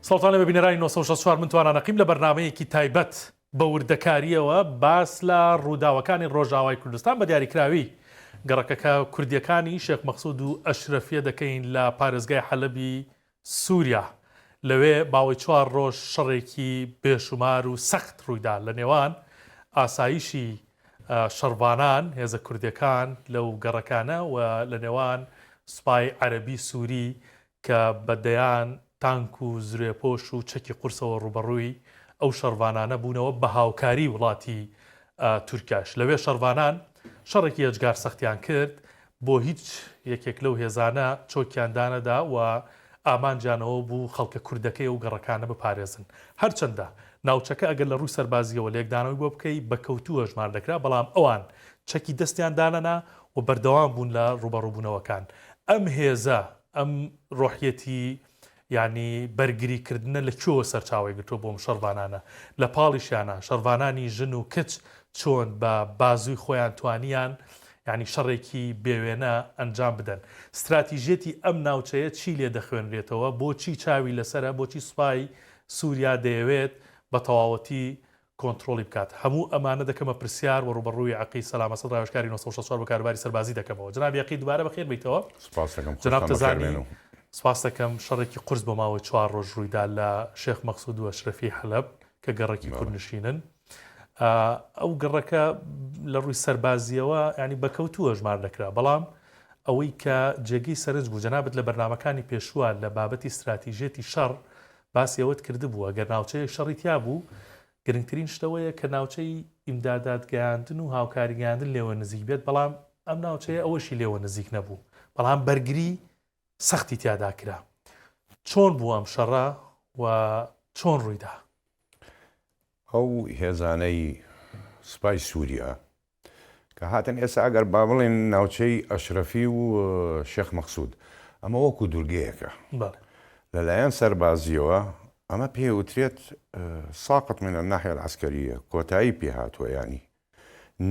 سڵتانە ببینەرانی 964 منتوانە نەقیم لە بەرنامەیەکی تایبەت بە وردەکاریەوە باس لە ڕووداوەکانی ڕۆژاوای کوردستان بە دیاریکراوی گەڕەکەکە کوردیەکانی شێخ مەخسوود و ئەشرەفیە دەکەین لە پارێزگای حەلەبی سووریا. لەوێ باوەی 4 ڕۆژ شەڕێکی بێشومار و سەخت ڕوویدا لە نێوان ئاسایشی شەڕوانان هێزە کوردیەکان لەو گەڕەکانە و لە نێوان سوپای عەرەبی سووری کە بەدەیان تانک و زرێپۆش و چەکی قورسەوە ڕوبەڕووی ئەو شەڕوانانە بوونەوە بە هاوکاری وڵاتی تورکیاش. لەوێ شەڕوانان شەڕێکی ئەجگار سەختیان کرد بۆ هیچ یەکێک لەو هێزانە چۆکیاندانەدا و ئامانجانەوە بوو خەڵکە کوردەکەی و گەڕەکانە بپارێزن. هەرچەندە ناوچەکە ئەگەر لە ڕووی سەربازیەوە لێکدانەوەی بۆ بکەی بە کەوتووە ژمار دەکرا، بەڵام ئەوان چەکی دەستیان دانەنا و بەردەوام بوون لە ڕوبەڕووبوونەوەکان. ئەم هێزە ئەم ڕۆحیەتی یعنی بەرگریکردنە لە کوێوە سەرچاوی گرتووە بۆم شەڕوانانە لە پاڵیشیانە شەڕوانانی ژن و کچ چۆن بە بازووی خۆیان توانیان یعنی شەڕێکی بێوێنە ئەنجام بدەن. استراتیژێتی ئەم ناوچەیە چی لێ دەخوێنرێتەوە، بۆچی چاوی لەسرە، بۆچی سوپای سووریا دەیەوێت بە تەواوەتی کۆنتترۆلی بکات. هەموو ئەمانە دەکەمە پرسیار و ڕوبەڕووی عەقی سەلامە سەد ڕاوێژکاری 964 بە کارەباری سەربازی دەکەمەوە. جناب عەقی دووبارە بەخێر بیتەوە. جناب تەزانی سپاس دەکەم شەڕێکی قورس بۆ ماوەی 4 ڕۆژ ڕوویدا لە شێخ مەخسوود و ئەشرەفی حەلەب کە گەڕێکی کوردنشینن. ئەو گەڕەکە لە ڕووی سەربازیەوە ینی بەکەوتووە ژمار دەکرا، بەڵام ئەوەی کە جێگەی سەرنج بوو جەنابەت لە بەرنامەکانی پێشووە لە بابەتی استراتیژێتی شەڕ باسی ئەوەت کردبووە گەر ناوچەیە شەڕی تیا بوو گرنگترین شتەوەیە کە ناوچەی ئیمداداتگەیاندن و هاوکاریگەیاندن لێوە نزیک بێت، بەڵام ئەم ناوچەیە ئەوەشی لێوە نزیک نەبوو، بەڵام بەرگری سەختی تیادا کرا. چۆن بوو ئەم شەڕە و چۆن ڕوویدا؟ ئەو هێزانەی سوپای سووریا کە هاتن ئێستا ئەگەر با بڵێن ناوچەی ئەشرەفی و شێخ مەخسوود ئەمە وەکو دوورگەیەکە لەلایەن سەربازیەوە ئەمە پێوترێت ساقط من الناحية العسكرية کۆتایی پێهاتوە، ینی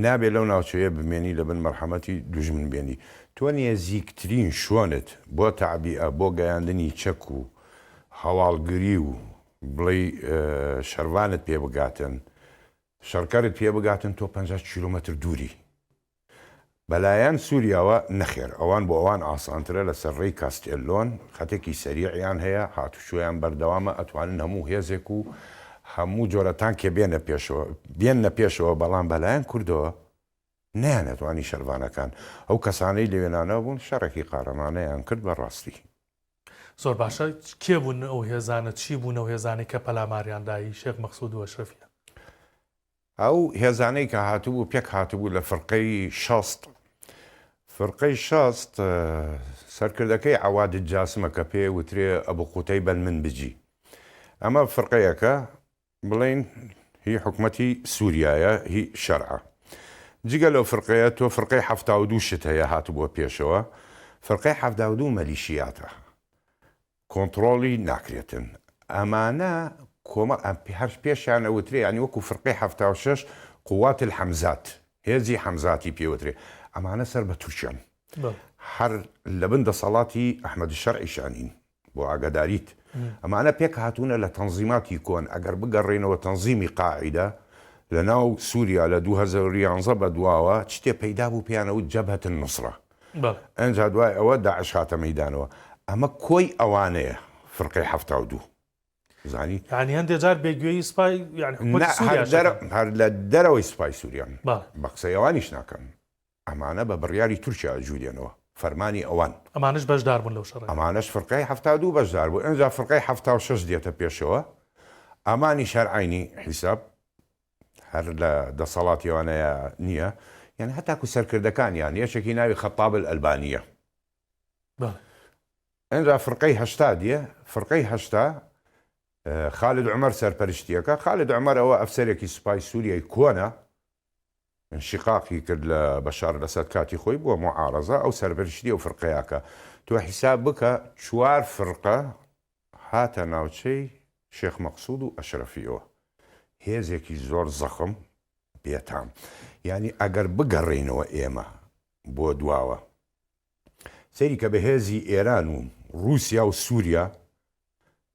نابێت لەو ناوچەیە بمێنی لە بن مەرحەمەتی دوژمن بێنی. تۆ نێزیکترین شوۆنت بۆ تەعبیئە بۆ گەیاندنی چەک و هەواڵگری و بڵێ شەروانت پێ بگاتن شەڕکەرت پێ بگاتن تۆ 50 کیلومتر دووری. بەلایەن سووریاوە نەخێر، ئەوان بۆ ئەوان ئاسانترە لە سەرڕێی کاستێلۆن خەتێکی سەریعیان هەیە، هاتوچۆیان بەردەوامە، ئەتوانن هەموو هێزێک و هەموو جۆرەتان کێ بێنە پێشەوە، بەڵام بەلایەن کوردەوە نیانەتوانی شەروانەکان ئەو کەسانەی لەوێنانەوە بوون شەڕێکی قارەمانەیان کرد بەڕاستی. زۆر باشە. کێ بوون ئەو هێزانە، چی بوون ئەو هێزانەی کە پەلاماریاندایی شێخ مەخسوود و ئەشرەفیە؟ ئەو هێزانەی کە هاتوبوو پێک هاتوبوو لە فڕقەی شەست. فڕقەی شەست سەرکردەکەی عەوادت جاسمە کە پێ وترێ ئەبوو قوتەی بەن من بجی. ئەمە فڕقەیەکە بڵێن هی حکومەتی سووریایە، هی شەرعە. جگە لەو فڕقەیە تۆ فڕقەی 72 شت هەیە هاتوبووە پێشەوە. فڕقەی 72 مەلیشیاتە، کۆنتترۆلی ناکرێتن. ئەمانە کۆمەڵ هەر پێشیان ئەوترێ ینی وەکو فڕقەی 76 قوات الحەمزات، هێزی حەمزاتی پێوترێ. ئەمانە سەر بە تورکیان هەر لە بن دەسەڵاتی ئەحمەدی شەرعی شانین بۆ ئاگاداریت. ئەمانە پێک هاتوونە لە تەنزیماتی کۆن. ئەگەر بگەڕێنەوە تەنزیمی قاعیدە لە ناو سووریا لە 2011 بە دواوە شتێ پەیدا بوو پێیانەوت جەبهەت النوسرە. ئەنجا دوای ئەوە داعش هاتە مەیدانەوە. ئەمە کۆی ئەوانەیە فڕقەی 72 زانی ینی هەندێک جار بێگوێی سوپای هەر لە دەرەوەی سوپای سووریان بە قسەی ئەوانیش ناکەن. ئەمانە بە بڕیاری تورکیا جوودێنەوە، فەرمانی ئەوان. ئەمانش بەشدار بوون لەو شەڕە. ئەمانش فڕقەی 72 بەشدار بوو. ئەنجا فڕقەی 76 دێتە پێشەوە. ئەمانی شەرعینی حیساب هەر لە دەسەڵاتیوانەیە نییە، یعنی هەتاکو سەرکردەکانیان یەکێکی ناوی خەتاب الئەلبانیە. ئەنجا فڕقەی 80 دیە. فڕقەی 80 خالد عومەر سەرپەرشتیەکە. خالد عومەر ئەوە ئەفسەرێکی سوپای سووریای کۆنە، انشقاقی کرد لە بەشار لەسەد کاتی خۆی بۆ معارەزە، ئەو سەرپەرشتی ئەو فڕقەیەکە. تۆ حیساب بکە 4 فڕقە هاتە ناوچەی شێخ مەخسوود و ئەشرەفیەوە. هێزێکی زۆر زەخم بێتام. ینی ئەگەر بگەڕێنەوە ئێمە بۆ دواوە سەیری کە بە هێزی ئێران و رووسیا و سووریا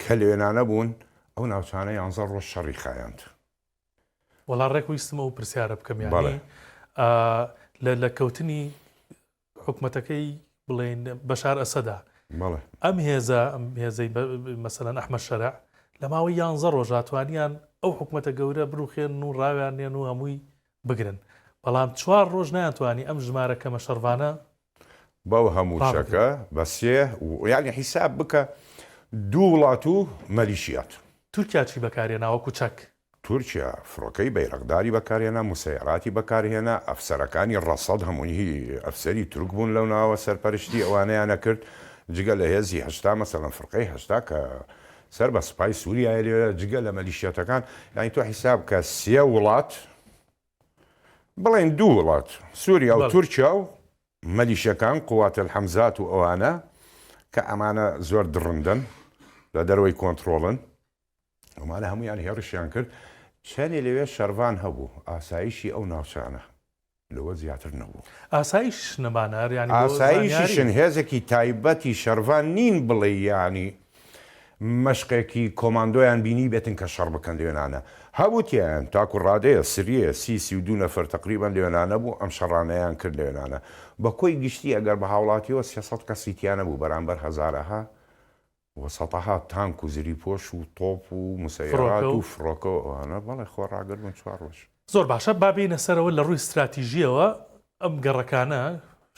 کە لێوێنانە بوون ئەو ناوچانە 11 ڕۆژ شەڕی خایاند. وەڵا ڕێک ویستمە و پرسیارە بکەم یانی لە کەوتنی حکومەتەکەی بڵێن بەشار ئەسەدا ئەم هێزەی مەسەلەن ئەحمەد شەرع لە ماوەی 11 ڕۆژ هاتوانیان ئەو حکومەتە گەورە بڕوخێن و ڕاویانێن و هەمووی بگرن، بەڵام 4 ڕۆژ نایانتوانی ئەم ژمارە کەمە شەڕوانە بەو هەموو شەکە بە سێ یعنی حیساب بکە 2 وڵات و مەلیشیات. تورکیا چی بەکارهێناوەکو چەک؟ تورکیا فڕۆکەی بەیڕەقداری بەکارهێنا، موسەیراتی بەکارهێنا، ئەفسەرەکانی ڕەسەد هەمووی ئەفسەری تورک بوون لەو ناوە سەرپەرشتی ئەوانەیانە کرد، جگە لە هێزی هەشتا مەسەڵەن فڕقەی هەشتا کە سەر بە سوپای سووریای لێرە جگە لە مەلیشیاتەکان، یانی تۆ حیساب کە 3 وڵات بڵێن 2 وڵات سووریا و تورکیا و مەلیشەکان قواتە الحەمزات و ئەوانە کە ئەمانە زۆر دڕندن لە دەرەوەی کۆنتترۆڵن، ئەمانە هەمویان هێڕشیان کرد. چەندێ لەوێ شەروان هەبوو، ئاسایشی ئەو ناوچانە لەوە زیاتر نەبوو. ئاسایش نەمانەر ینی ئاسایشیشن هێزێکی تایبەتی شەروان نین بڵێ ینی مەشقێکی کۆماندۆیان بینی بێتن کە شەڕ بکەن لێوێنانە هەبووتیان تاکو ڕادەیە سریە 32 نەفەر تقریبان لێوێنانە بوو ئەم شەڕانەیان کرد لێوێنانە بە کۆی گشتی ئەگەر بە هاوڵاتیەوە 300 کەسیتیانە بوو بەرامبەر هەزارەها وەسەتەها تانک و زری پۆش و تۆپ و موسەیرات و فڕۆکە ئەوانە بەڵێ خۆڕاگەر 4 ڕۆژ. زۆر باشە بابینە سەرەوە لە ڕووی استراتیژیەوە ئەم گەڕەکانە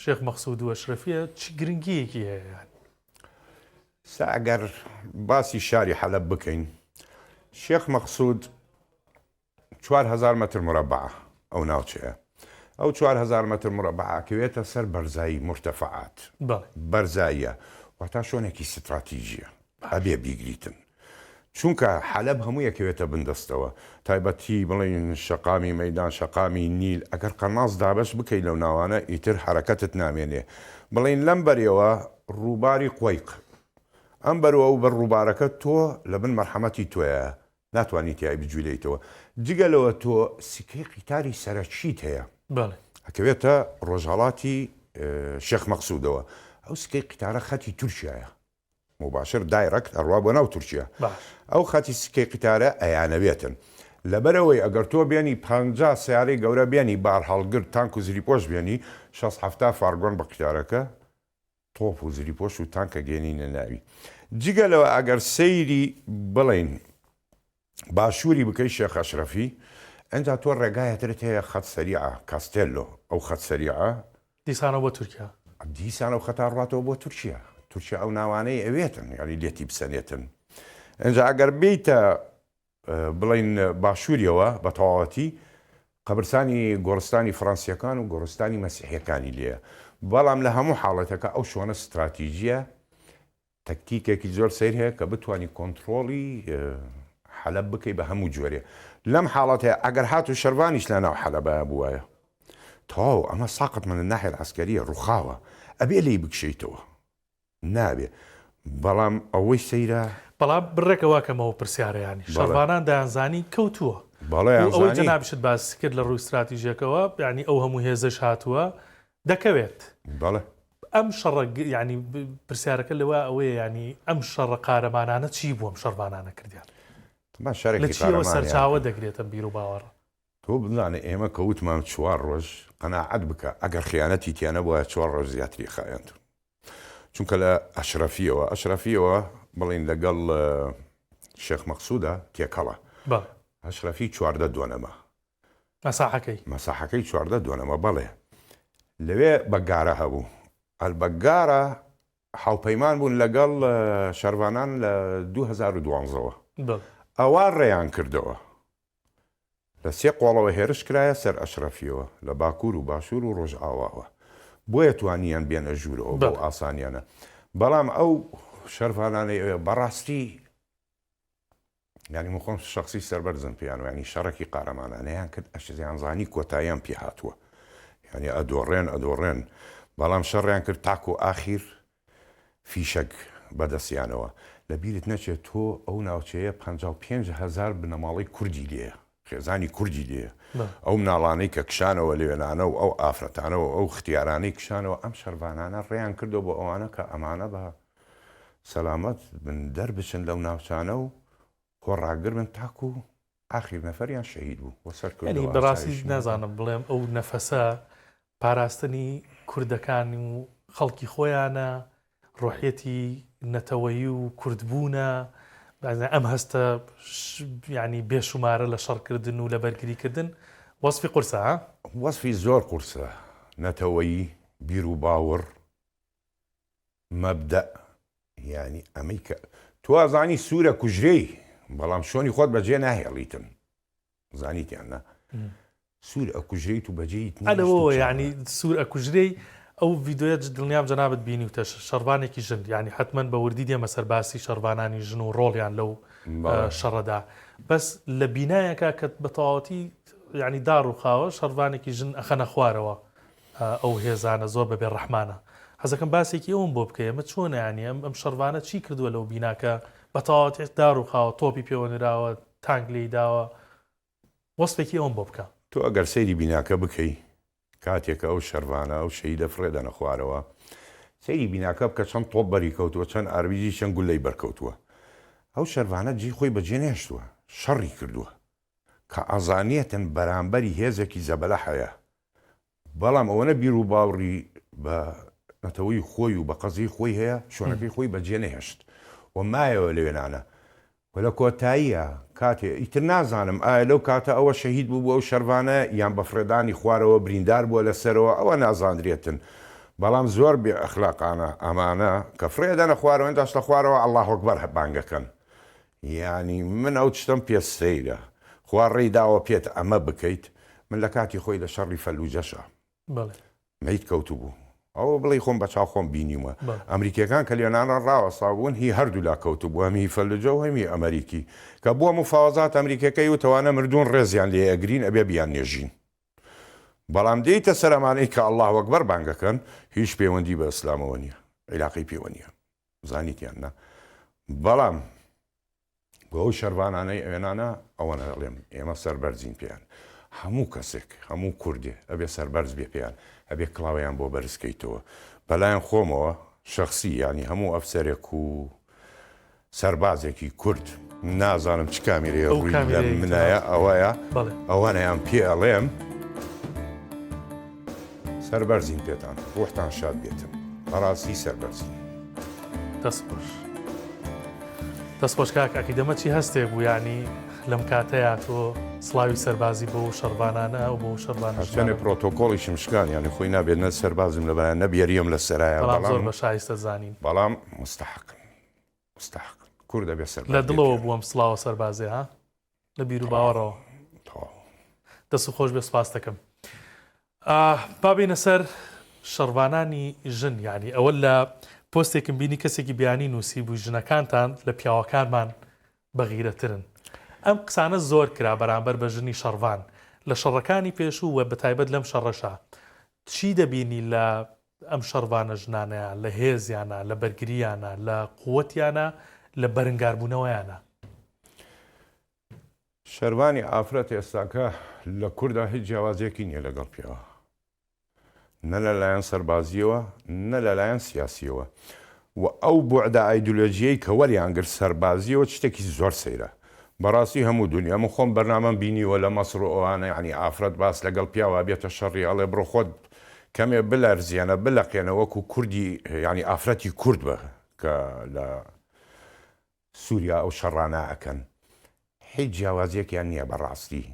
شێخ مەخسوود و ئەشرەفیە چ گرنگیەکی هەیە؟ ئەگەر باسی شاری حەلەب بکەین، شێخ مەخسوود 4000 مەتر مربع ئەو ناوچەیە، ئەو 4000 مەتر مربع کەوێتە سەر بەرزایی مرتەفعات بەرزاییە واتە شۆنێکی استراتیژیە ئەبێ بیگریتن، چونکە حەلەب هەموو یەکەوێتە بندەستەوە، تایبەتی بڵێن شەقامی مەیدان شەقامی نیل ئەگەر قەناس دابەش بکەیت لەو ناوانە ئیتر حرەکەتت نامێنێ، بڵێن لەم بەرەوە ڕووباری قویق ئەم بەرەوە و بەر ڕووبارەکە تۆ لە بن مەرحەمەتی تۆیە ناتوانانی تیای بجوولەیتەوە، جگەلەوە تۆ سکەی قیتاری سەرەکیت هەیە ئەکەوێتە ڕۆژهەڵاتی شێخ مەخسوودەوە، ئەو سکەی قیتارە خەتی تورکیایە مباشر دایرەکت ئەڕوا بۆ ناو تورکیا، ئەو خەتی سکەی قیتارە ئەیانەوێتن لەبەرەوەی ئەگەر تۆ بێنی 50 سیارەی گەورە بێنی بار هەڵگر تانک و زری پۆش بێنی 6 فارگۆن بە قیتارەکە تۆپ و زری پۆش و تانکە گێنینە ناوی. جگەلەوە ئەگەر سەیری بڵێن باشووری بکەی شێخ ئەشرەفی ئەنجا تۆ ڕێگایەترت هەیە خەت سەریعە کاستێلۆ ئەو خەت سەریعە دیسانەوە بۆ تورکیا دیسان ئەو خەتا ڕاتەوە بۆ تورکیا، تورکیا ئەو ناوانەی ئەوێتن یعنی لێتی بسەنێتن، ئەنجا ئەگەر بیتە بڵێن باشووریەوە بە تەواوەتی قەبرستانی گۆڕستانی فەڕەنسیەکان و گۆڕستانی مەسیحیەکانی لێیە، بەڵام لە هەموو حاڵەتەکە ئەو شۆنە استراتیژیە تەکتیکێکی زۆر سیر هەیە کە بتوانی کۆنتترۆڵی حەلەب بکەی بە هەموو جۆرێ. لەم حاڵەتەیە ئەگەر هات و شەروانیش لە ناو حەلەبە بووایە تەواو ئەمە ساقت من ناحێ عەسکەریە ڕووخاوە ئەبێ لی بکشیتەوە نابێ، بەڵام ئەوەی سەیرە بەڵام بڕێکەوە کەمەوە پرسیارەیانی شەڕوانان دایانزانی کەوتووە ئەوەی جەنابشت باس کرد لە ڕووی استراتیژیەکەوە یعنی ئەو هەموو هێزەش هاتووە دەکەوێت بەڵێ ئەم شەڕە ینی پرسیارەکە لەوە ئەوەیە ینی ئەم شەڕە قارەمانانە چی بووم شەڕوانانە کردیان لە چیەوە سەرچاوە دەگرێتە بیر و باوەڕ تۆ بزانێ ئێمە کەوتمان 4 ڕۆژ قەناعەت بکە ئەگەر خیانەتی تیانە بۆە 4 ڕۆژ زیاتری خایەند، چونکە لە ئەشرەفیەوە بڵین لەگەڵ شێخ مەخسوودە تێکەڵە ئەشرەفی 14 دووەنەمە مەساحەکەی 14 دووەنەمە بەڵێ لەوێ بەگارە هەبوو ئەلبەگارە هاوپەیمان بوون لەگەڵ شەروانان لە 2012ەوە ئەوان ڕێیان کردەوە لە 3 قۆڵەوە هێرش کرایە سەر ئەشرەفیەوە لە باکوور و باشوور و ڕۆژئاواوە بۆیە توانیان بێنە ژوورەوە بۆ ئاسانیانە، بەڵام ئەو شەروانانەی بەڕاستی ینی مخۆم شخصی سەربەرزم پیان و ینی شەڕێکی قارەمانانەیان کرد ئەشیانزانی کۆتاییان پێ هاتووە ینی ئەدۆڕێن بەڵام شەڕیان کرد تاکو ئاخیر فیشەک بەدەستیانەوە لە بیرت نەچێت تۆ ئەو ناوچەیە 55,000 بنەماڵی کوردی لێە خێزانی کوردی لێە ئەو مناڵانەی کە کشانەوە لێوێنانە و ئەو ئافرەتانەوە ئەو ختیارانەی کشانەوە ئەم شەروانانە ڕێیان کردو بۆ ئەوانە کە ئەمانە بە سەلامەت بن دەربچن لەو ناوچانە و خۆڕاگر بن تاکو و ئاخیر نەفەریان شەهید بوو وە سەر ینی بەڕاستی نازانم بڵێم ئەو نەفەسە پاراستنی کوردەکانی و خەڵکی خۆیانە ڕۆحیەتی نەتەوەیی و کوردبوونە ئەم هەستە ینی بێشمارە لە شەڕکردن و لە بەرگریکردن وەسفی قورسە وەسفی زۆر قورسە نەتەوەیی بیر و باوەڕ مەبدە ینی ئەمریکا توازانی سوورە کوژرەی بەڵام شۆنی خۆت بەجێ ناهێڵیتن زانیتیاننا سوور ئەکوژریت و بەجێیت ئەلەوە ینی سوور ئەکوژرەی ئەو ڤیددیوە دڵنیام جەنابەت بینی و شەڕوانێکی ژن ینی حتمما بە وردی دێمە سەرباسی شەڕوانانی ژن و ڕۆڵیان لەو شەڕەدا بەس لە بینایەکە کە بە تەواوەتی ینی داڕ و خاوە شەڕوانێکی ژن ئەخەنە خوارەوە ئەو هێزانە زۆر بەبێ ڕەحمانە حەزەکەم باسێکی ئەوم بۆ بکەیە ئەمە چۆنە ینی ئەم شەڕوانە چی کردووە لەو بیناکە بە تەواوەتی داڕ و خاوە تۆپی پێوەنراوە تانک لێی داوە وەسفێکی ئەوم بۆ بکە تۆ ئەگەر سەیری بیناکە بکەی کاتێکە ئەو شەروانە ئەو شەیدە فرێدەنە خوارەوە سەیری بیناکە بکە چەند تۆپ بەری کەوتووە چەند ئارویجی چەند گولەی بەرکەوتووە ئەو شەروانە جی خۆی بەجێ نێشتووە شەڕی کردووە کە ئازانیەتن بەرامبەری هێزێکی زەبەلە هەیە بەڵام ئەوەنە بیر و باوڕی بە نەتەوەی خۆی و بە قەزی خۆی هەیە شوێنەکەی خۆی بەجێ نەهێشت و مایەوە لەوێنانە و لە کۆتاییە کاتێ ئیتر نازانم ئایا لەو کاتە ئەوە شەهید بوو بۆ ئەو شەروانە یان بە فرێدانی خوارەوە بریندار بووە لەسەرەوە ئەوە نازانرێتن بەڵام زۆر بێ ئەخلاقانە ئەمانە کە فرێدەنە خوارەوە داش لە خوارەوە ئەڵڵاه ئەکبەر بانگەکەن ینی من ئەو تشتم پێ سەیرە خوارڕێی داوە پێت ئەمە بکەیت من لە کاتی خۆی لە شەڕی فەلوجەشە مەیت کەوتو بوو ئەوە بڵێ خۆم بە چاو خۆم بینیمە ئەمریکیەکان کە لێنانە ڕاوەسابوون هی هەردوو لا کەوتو بوو هەمی فەلوجە و هەمی ئەمریکی کە بووە مفاوەزات ئەمریکەکەی و تەوانە مردوون ڕێزیان لێ ئەگرین ئەبێ بیان نێژین بەڵام دێیتە سەرمانەی کە ئەڵڵاه ئەکبەر بانگەکەن هیچ پەیوەندی بە ئیسلامەوە نییە عیلاقی پێوە نییە زانیتیان نا بەڵام بۆ ئەو شەروانانەی ئەوێنانە ئەوەنە ئەڵێم ئێمە سەربەرزین پێیان هەموو کەسێک هەموو کوردێ ئەبێ سەربەرز بێ پێیان ئەبێ کڵاویان بۆ بەرزکەیتەوە بەلایەن خۆمەوە شخصی ینی هەموو ئەفسەرێک و سەربازێکی کورد نازانم چ کامیرەیە ڕووی لە منایە ئەوەیە ئەوانەیان پێ ئەڵێم سەربەرزین پێتان ڕۆحتان شاد بێتن بەڕاستی سەربەرزین دەست خۆش کاکاکی دەمە چی هەستێک بوو ینی لەم کاتەیە تۆ سڵاوی سەربازی بۆ شەڕوانانە و بۆ شەڕوانە پرۆتۆکۆڵیشم شکان ینی خۆی نابێت نە سەربازم لەبەرە نەبیێریم لە سەرایە زۆر بە شایستە زانین بەڵام مستحق کوور دەبێت سەر لە دڵەوە بووم سڵاوە سەربازێ ها لە بیر و باوەڕەوە دەست خۆش بێ سپاس دەکەم بابینە سەر شەڕوانانی ژن ینی ئەوە لە پۆستێکم بینی کەسێکی بیانی نووسی بوو ژنەکانتان لە پیاوەکانمان بەغیرەترن ئەم قسانە زۆر کرا بەرامبەر بە ژنی شەڕوان لە شەڕەکانی پێشوو وە بەتایبەت لەم شەڕەشە چی دەبینی لە ئەم شەڕوانە ژنانەیە لە هێزیانە لە بەرگریانە لە قووەتیانە لە بەرەنگاربوونەوەیانە شەروانی ئافرەت ئێستاکە لە کووردا هیچ جیاوازیەکی نییە لەگەڵ پێوە نە لەلایەن سەربازیەوە نە لەلایەن سیاسیەوە و ئەو بوعدا ئایدۆلۆژیەی کە وەریانگر سەربازیەوە شتێکی زۆر سەیرە بەڕاستی هەموو دنیا من خۆم بەرنامەم بینیوە لە مەسڕ و ئەوانە ینی ئافرەت باس لەگەڵ پیاوە بێتە شەڕی ئەڵێ بڕۆ خۆت کەمێ بلەرزیانە بلەقێنە وەکو کوردی ینی ئافرەتی کورد بە کە لە سووریا ئەو شەڕانە ئەکەن هیچ جیاوازیەکیان نییە بەڕاستی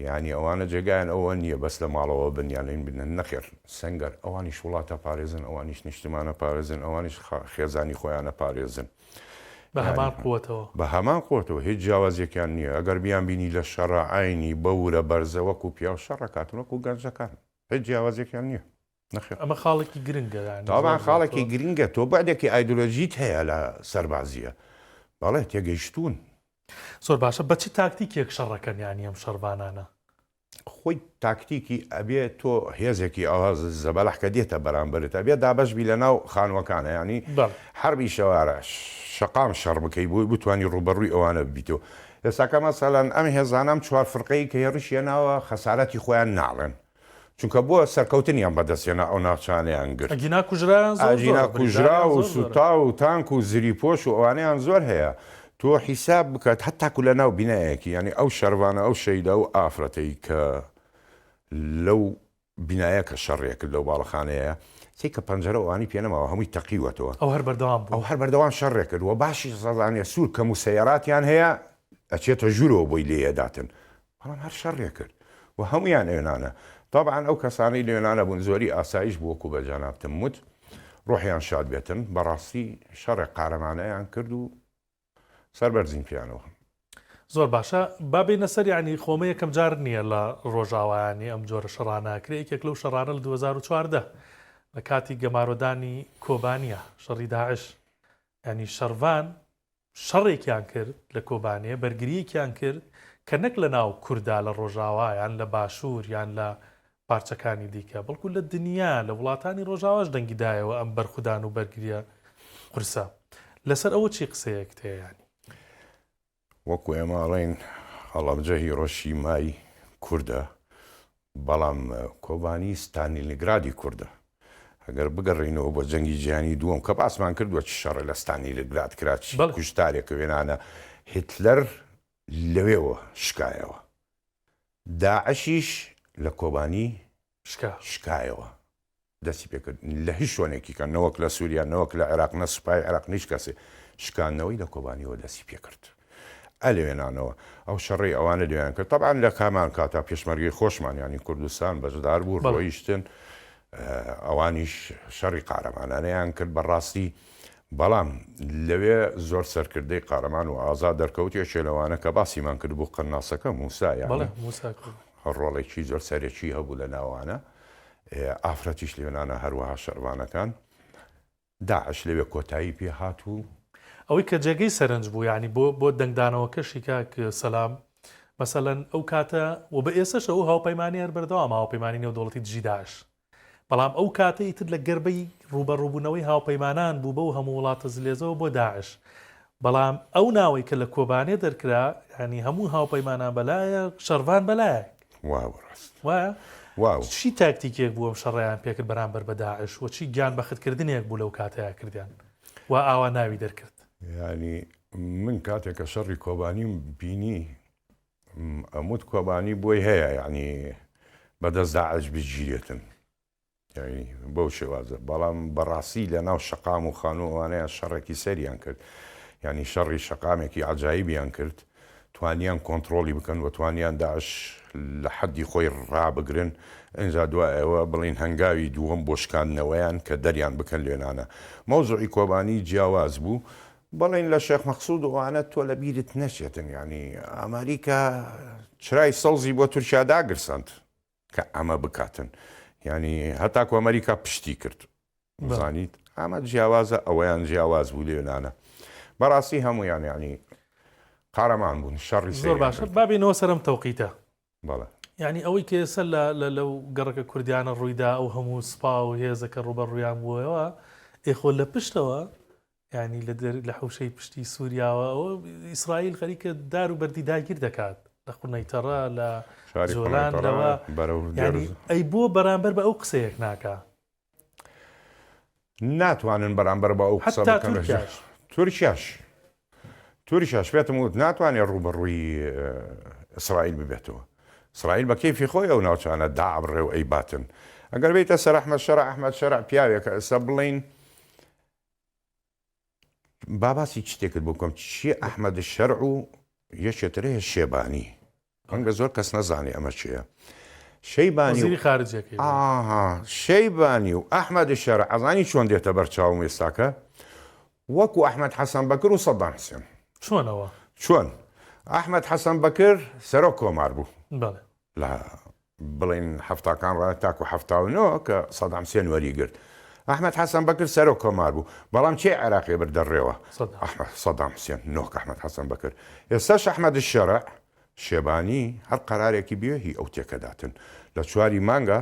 یعنی ئەوانە جێگایان ئەوە نییە بەس لە ماڵەوە بنیانین بنن نەخێر سەنگەر ئەوانیش وڵاتە پارێزن ئەوانیش نیشتمانە پارێزن ئەوانیش خێزانی خۆیانە پارێزن بە هەمان قوتەوە بە هەمان قوتەوە هیچ جیاوازیەکیان نییە ئەگەر بیان بینی لە شەڕە ئاینی بەورە بەرزەوەکو پیا و شەڕەکاتونەکو گەنجەکان هیچ جیاوازیەکیان نییە نەخێر ئەمە خاڵێکی گرنگە تاوان خاڵێکی گرنگە تۆ بعدێکی ئایدۆلۆژیت هەیە لە سەربازیە بەڵێ تێگەیشتون زۆر باشە بەچی تاکتیکێک شەڕەکەن ینی ئەم شەڕوانانە خۆی تاکتیکی ئەبێت تۆ هێزێکی ئاواز زەبەلەحکە دێتە بەرامبرت ئەبێت دابەشبی لە ناو خانوەکانە ینی حربی شەوارە شەقام شەڕ بکەی بووی بتوانانی ڕوبەڕووی ئەوانە ببیتەوە ئێستاکە مەسەلەن ئەم هێزانم چوار فرقەی کە هێڕیشیە ناوە خەسارەتی خۆیان ناڵێن چونکە بۆ سەرکەوتنیان بەدەستێنە ئەو ناوچانیان گرت ئەگینا کوژرایان ئاجینا کوژرا و سوتا و تانک و زریپۆش و ئەوانەیان زۆر هەیە تۆ حیساب بکات هەتاکو لە ناو بینایەکی ینی ئەو شەروانە ئەو شەیدا و ئافرەتەی کە لەو بینایە کە شەڕێکرد لەو باڵەخانەیە سی کە پەنجەرە ئەوانی پێنەمەوە هەمووی تەقیوەتەوە ئەو هەر بەردەوام بوو ئەو هەر بەردەوام شەڕێکرد و باشی سەزانێ سوور کەم و سەیاراتیان هەیە ئەچێتە ژوورەوە بۆی لێداتن بەڵام هەر شەڕێکرد و هەمویان ئێنانە طبعا ئەو کەسانی لێنانە بوون زۆری ئاسایش بوو وەکو بە جانابتم وت ڕۆحیان شاد بێتن بەڕاستی شەڕێک قارەمانەیان کرد و سەربەرزین پیانەوە زۆر باشە بابێنە سەر ینی خۆمە یەکەم جار نییە لە ڕۆژاوایانی ئەم جۆرە شەڕاناکرێ یەکێک لەو شەڕانە لە 2014 لە کاتی گەمارۆدانی کۆبانیە شەڕی داعش ینی شەڕڤان شەڕێکیان کرد لە کۆبانێ بەرگریەکیان کرد کە نەک لە ناو کووردا لە ڕۆژاوا یان لە باشوور یان لە پارچەکانی دیکە بەڵکو لە دنیا لە وڵاتانی ڕۆژاواش دەنگیدایەوە ئەم بەرخودان و بەرگریە قورسە لەسەر ئەوە چی قسەیەک تێیانی وەکو ئێماڵێن هەڵەبجەهی ڕۆژی مای کووردە بەڵام کۆبانی ستانیلنگرادی کووردە ئەگەر بگەڕێنەوە بۆ جەنگی جیهانی دووەم کە باسمان کردووە چ شەڕە لە ستانیلنگراد کرا کوشتارێکە وێنانە هیتلەر لەوێەوە شکایەوە داعشیش لە کۆبانی شکایەوە دەستی پێکرد لە هیچ شوێنێکی کە نەوەک لە سووریا نەوەک لە عێراق نە سوپای عێراق نیش کەسێ شکاندنەوەی لە کۆبانیەوە دەستی پێکرد ئەلێوێنانەوە ئەو شەڕی ئەوانە لێیان کرد طبعاً لە کامان کاتا پێشمەرگی خۆشمان ینی کوردستان بەجدار بوو ڕۆیشتن ئەوانیش شەڕی قارەمانانەیان کرد بەڕاستی بەڵام لەوێ زۆر سەرکردەی قارەمان و ئازاد دەرکەوتێ شێلەوانە کە باسیمان کرد بۆ قەناسەکە موسایە ڕۆڵێکی زۆر سەرێکی هەبوو لە ناوانە ئافرەتیش لێنانە هەروەها شەروانەکان داعش لەوێ کۆتایی پێ هاتوو ئەوەی کە جێگەی سەرنج بوو ینی بۆ دەنگدانەوەکەشی کاک سەلام مەسەلەن ئەو کاتە و بە ئێستش ئەو هاوپەیمانی هەر بەردەوام هاوپەیمانی نێودوڵەتی دژی داعش بەڵام ئەو کاتەی تر لە گەربەی ڕوبەڕووبوونەوەی هاوپەیمانان بوو بە و هەموو وڵاتە زلێزەوە بۆ داعش بەڵام ئەو ناوەی کە لە کۆبانێ دەرکرا ینی هەموو هاوپەیمانان بەلایە شەڕڤان بەلایە وایە چی تاکتیکێک بووە شەڕیان پێکرد بەرامبەر بە داعش و چی گیان بەختکردنێک بوو لەو کاتەیە کردیان و ئاوا ناوی دەرکرد ینی من کاتێکە شەڕی کۆبانیم بینی ئەموت کۆبانی بۆی هەیە ینی بەدەست داعش بگیرێتن بەو شێوازە بەڵام بەڕاستی لە ناو شەقام و خانووانەیە شەڕێکی سەریان کرد ینی شەڕی شەقامێکی عجایبیان کرد توانیان کۆنتترۆلی بکەن و توانیان داعش لە حەدی خۆی ڕابگرن ئەنجا دوایەوە بڵین هەنگاوی دووەم بۆ شکاندنەوەیان کە دەریان بکەن لێنانە مەوزوعی کۆبانی جیاواز بوو بەڵین لە شێخ مەخسوود وانە تۆ لە بیرت نەچێتن ینی ئەمریکا چرای سەڵزی بۆ تورکیا داگرساند کە ئەمە بکاتن ینی هەتاکو ئەمریکا پشتی کرد زانیت ئەمە جیاوازە ئەوەیان جیاواز بوو لێنانە بەڕاستی هەمویان ینی قارەمان بوون شەڕی زۆر باشە بابینەوە سەرم تەوقیتە بەڵێ ینی ئەوەی کە ئێستا لەو گەڕەکە کوردیانە ڕوویدا ئەو هەموو سپا و هێزەکە ڕوبەڕوویان بووەوە ئێخۆ لە پشتەوە ینی لە حوشەی پشتی سووریاوە ئەوە ئیسرائیل خەریکە دار و بەردی داگیر دەکات لە قونەیتەڕە لە جۆلان لەوە ئەی بۆ بەرامبەر بە ئەو قسەیەک ناکە ناتوانن بەرامبەر بە ئەو قسە بکەن توریشاش پێتم وت ناتوانێت ڕوبەڕووی ئیسرائیل ببێتەوە ئیسرائیل بە کەیفی خۆی ئەو ناوچانە دابڕێ و ئەی باتن ئەگەر بێتە سەر ئەحمەد شەرع پیاوێکە ئێستا بڵین باباسی چتێکت بۆ بکەم چی ئەحمەد شەرع و یەکێتر هەیە شێبانی ڕەنگە زۆر کەس نەزانێ ئەمە چییە شەیبانی و ئەحمەد شەرع ئەزانی چۆن دێتە بەرچاوم ئێستاکە وەکو ئەحمەد حەسەن بەکر و سەدام حوسێن چۆنەوە چۆن ئەحمەد حەسەن بەکر سەرۆک کۆمار بوو لە بڵین هەفتاکان ڕای تاکو هەفتاونەوە کە سەدام حوسێن وەریگرت ئەحمەد حەسەن بەکر سەرۆک کۆمار بوو بەڵام چێ عێراقی بردەڕێەوە سەدام حوسێن نۆک ئەحمەد حەسەن بەکر ئێستاش ئەحمەد شەرع شێبانی هەر قەرارێکی بێهی ئەو تێکەداتن لە چواری مانگە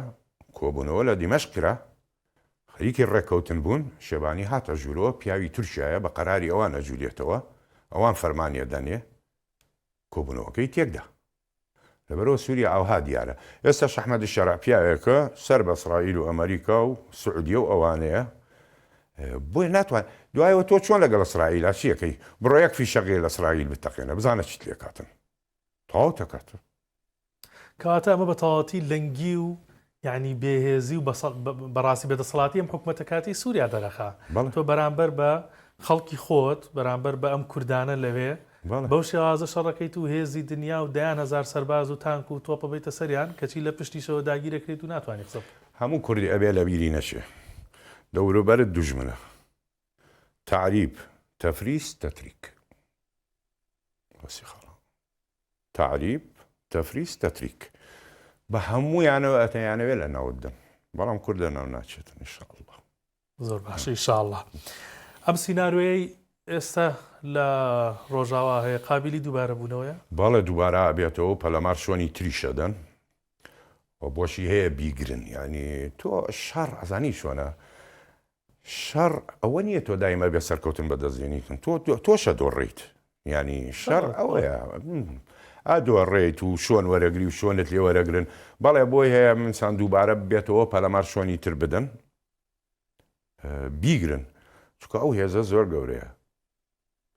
کۆبوونەوە لە دیمەشق کرا خەریکی ڕێککەوتن بوون شێبانی هاتە ژوورەوە پیاوی تورکیایە بە قەراری ئەوان نەجوولێتەوە ئەوان فەرمانیە دەنێ کۆبوونەوەکەی تێکدا لەبەرەوە سووریا ئەوها دیارە ئێستا شەحمەدی شەرع پیاوێکە سەر بە ئیسرائیل و ئەمریکا و سعودیە و ئەوانەیە بۆی ناتوان دوایەوە تۆ چۆن لەگەڵ ئیسرائیل چیەکەی بڕۆ یەک فیشەقی لە ئیسرائیل بتەقێنە بزانە چیت لێ کاتن تەواو تەکاتن کەواتە ئەمە بە تەواوەتی لەنگی و یعنی بێهێزی و بەڕاستی بەدەسەڵاتی ئەم حکوومەتە کاتی سووریا دەرەخا تۆ بەرامبەر بە خەڵکی خۆت بەرامبەر بە ئەم کوردانە لەوێ بەو شێوازە شەڕەکەیت و هێزی دنیا و دەیان هەزار سەرباز و تانک و تۆپە بێتە سەریان کەچی لە پشتیشەوە داگیرەکرێت و ناتوانێت قسە هەموو کوردی ئەبێ لە بیری نەچێ دەوروبەرت دوژمنە تعریب تەفریس تەتریک تعریب تەفریس تەتریک بە هەموویانەوە ئەتەیانەوێت لە ناودن بەڵام کوردە ناو ناچێتن ئینشاءالله زۆر باشە ئینشاءالله ئەم سیناریۆی ئێستا لە ڕۆژاوا هەیە قابلی دووبارە بوونەوەیە بەڵێ دووبارە ئابێتەوە پەلەمار شوێنی تریشەدەن بۆشی هەیە بیگرن ینی تۆ شەڕ ئەزانی شوێنە شەڕ ئەوە نییە تۆ دایمە بێ سەرکەوتن بەدەستێنیتن تۆشە دۆڕیت ینی شەڕ ئەوەیە ئادۆڕێیت و شۆن وەرەگری و شۆنت لێ وەرەگرن بەڵێ بۆی هەیە منسان دووبارە بێتەوە پەلەمار شوێنی تر بدەن بیگرن چکە ئەو هێزە زۆر گەورەیە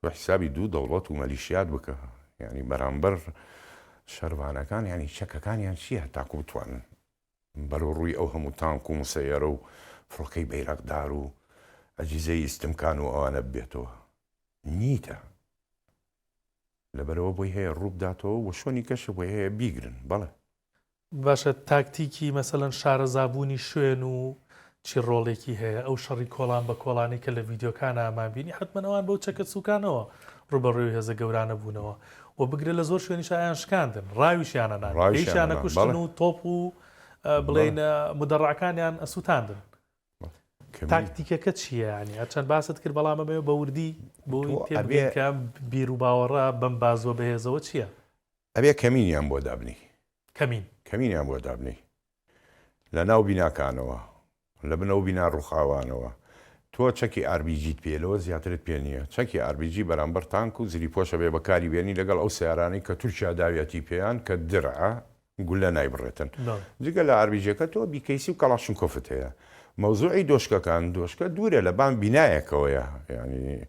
بە حسابی دوو دەوڵەت و مەلیشیات بکە ینی بەرامبەر شەروانەکان ینی چەکەکانیان چییە تاکو بتوانن بەرەو ڕووی ئەو هەموو تانک و مسەیەرە و فڕۆکەی بەیرەقدار و ئەجیزەی ئیستمکان و ئەوانە بێتەوە نیتە لەبەرەوە بۆی هەیە ڕووبداتەوە و شوێنی کەشە بۆی هەیە بیگرن بەڵێ باشە تاکتیکی مەسەلەن شارەزابوونی شوێن و چی ڕۆڵێکی هەیە ئەو شەڕی کۆڵان بە کۆڵانی کە لە ڤیددیۆکان ئامان بینی حتممە ئەوان بەو چەکە سوکانەوە ڕوبەڕووی هێزە گەورانە بوونەوە و بگرێت لە زۆر شوێنی شایان شکاندن ڕاویشیانەنان ڕایشیانە کوشتن و تۆپ و بڵێن مدەڕعەکانیان ئەسووتاندن تاکتیکەکە چییە ینی هەرچەند باست کرد بەڵامەمەوە بە وردی بۆی پێبێکە بیر و باوەڕە بەم بازوە بەهێزەوە چییە؟ ئەبێ کەمینیان بۆ دابنی کەمینیان بۆ دابنی لە ناو بیناکانەوە لە بنەو بینا ڕووخاوانەوە تۆ چەکی ئاربیجیت پێلەوە زیاترت پێ نییە چەکی ئاربیجی بەرامبەر تانک و زری پۆشە بێ بەکاری بێنی لەگەڵ ئەو سیارانەی کە تورکیا داویەتی پێیان کە درعە گولە نایبڕێتن جگە لە ئاربیجەکە تۆ بیکەیسی و کەڵاشن کۆفت هەیە مەوزوعی دۆشکەکان دۆشکە دوورە لە بان بینایەکەوەیە ینی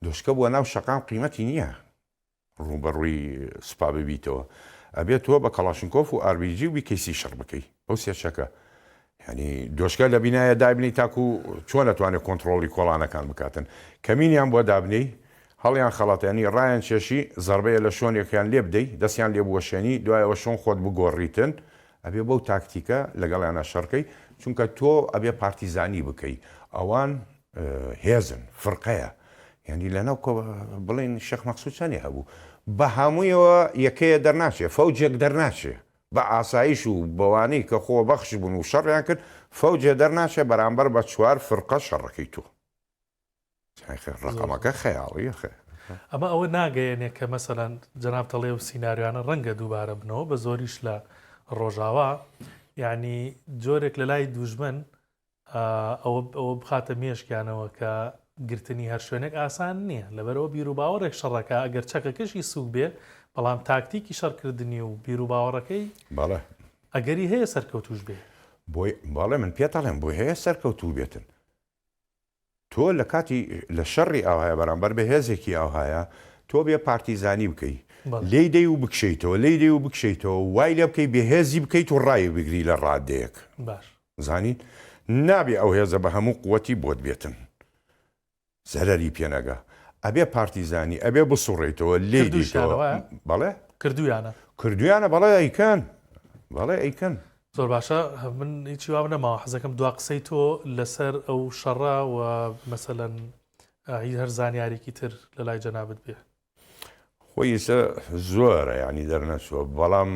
دۆشکە بووە ناو شەقام قیمەتی نییە ڕووبەڕووی سوپا ببیتەوە ئەبێت تۆ بە کەڵاشنکۆف و ئاربیجی و بیکەیسی شەڕ بکەی ئەو سێشەکە ینی دۆشکە لە بینایە دابنی تاکو چۆن دەتوانێت کۆنتترۆلی کۆڵانەکان بکاتن کەمینیان بۆ دابنی هەڵیان خەڵاتێنی ڕایان چێشی زەربەیە لە شوۆنێکیان لێ بدەیت دەستیان لێ بوەشێنی دوایەوە شۆن خۆت بگۆڕیتن ئەبێ بەو تاکتیکە لەگەڵیانە شەڕکەی چونکە تۆ ئەبێ پارتیزانی بکەی ئەوان هێزن فرقەیە یعنی لەناو بڵین شێخ مەقسوود چەندێ هەبوو بە هەموویەوە یەکەیە دەرناچێ فەوجێک دەرناچێ بە ئاسایش و بەوانەی کە خۆ بەخش بوون و شەڕیان کرد فەوجێ دەرناچێ بەرامبەر بە چوار فرقە شەڕەکەی تۆ ڕقەمەکە خەیاڵیە خێ ئەمە ئەوە ناگەیەنێ کە مەسەلەن جەناب تەڵێ و سیناریوانە ڕەنگە دووبارە بنەوە بە زۆریش لە ڕۆژاوا یعنی جۆرێک لە لای دوژمن ئەوە بخاتە مێشکیانەوە کە گرتنی هەر شوێنێک ئاسان نییە لەبەرەوە بیر و باوەڕێک شەڕەکە ئەگەر چەکەکەشی سوک بێ بەڵام تاکتیکی شەڕکردنی و بیر و باوەڕەکەی باڵێ ئەگەری هەیە سەرکەوتوش بێ بۆی باڵێ من پێتەڵێم بۆی هەیە سەرکەوتوو بێتن تۆ لە کاتی لە شەڕی ئاوهەیە بەرامبەر بە هێزێکی ئاوهەیە تۆ بێ پارتیزانی بکەی لێی دەی و بکشیتەوە لی دەی و بکشیتەوە وای لێ بکەی بەهێزی بکەیت و ڕای بگری لە ڕادەیەک باش زانین نابێ ئەو هێزە بە هەموو قووەتی بۆت بێتن زەرەری پێنەگا ئەبێ پارتیزانی ئەبێ بسوڕێتەوە لێ دیتەوە بەڵێ کردویانە بەڵێ ئەیکەن بەڵێ ئەیکەن زۆر باشە من هیچی وام نەماوە حەزەکەم دوا قسەی تۆ لەسەر ئەو شەڕە و مەسەلەن هەر زانیارێکی تر لە لای جەنابەت بێ خۆی ئێستا زۆرە ینی دەرنەچووە بەڵام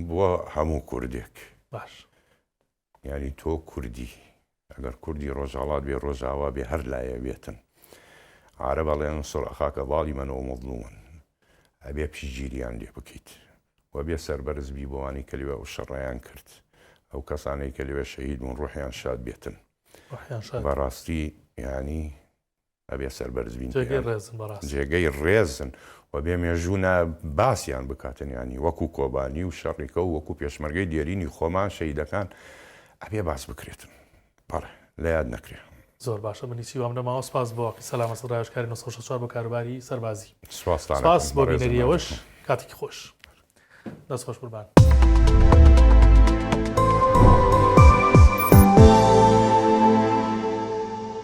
بووە هەموو کوردێک باش ینی تۆ کوردی ئەگەر کوردی ڕۆژهەڵات بێ ڕۆژاوا بێ هەر لایە بێتن عارە بەڵێن سڕ ئەخاکە باڵی منەوە مەظلومن ئەبێ پیشگیریان لێ بکەیت و بێ سەربەرزبی بۆوانی کە لێوە و شەڕیان کرد ئەو کەسانەی کە لێوێ شەهید بوون ڕوحیان شاد بێتن بەڕاستی ینی ئەبێ سەربەرزبین جێگەی ڕێزن بەڕاست جێگەی ڕێزن و بێ مێژوونە باسییان بکاتنیانی وەکو کۆبانی و شەڕیکە و وەکو پێشمەرگەی دیێرینی خۆمان شەیدەکان ئەبێ باس بکرێتن بەڵێ لە یاد نەکرێ زۆر باشە منیسی وام نەماوە سپاس بۆ سەلامە ڕایشکاری 1964 بۆ کاروباری سەربازی سپاس بۆ بینەریەوەش کاتێکی خۆش دەست خۆش قوربان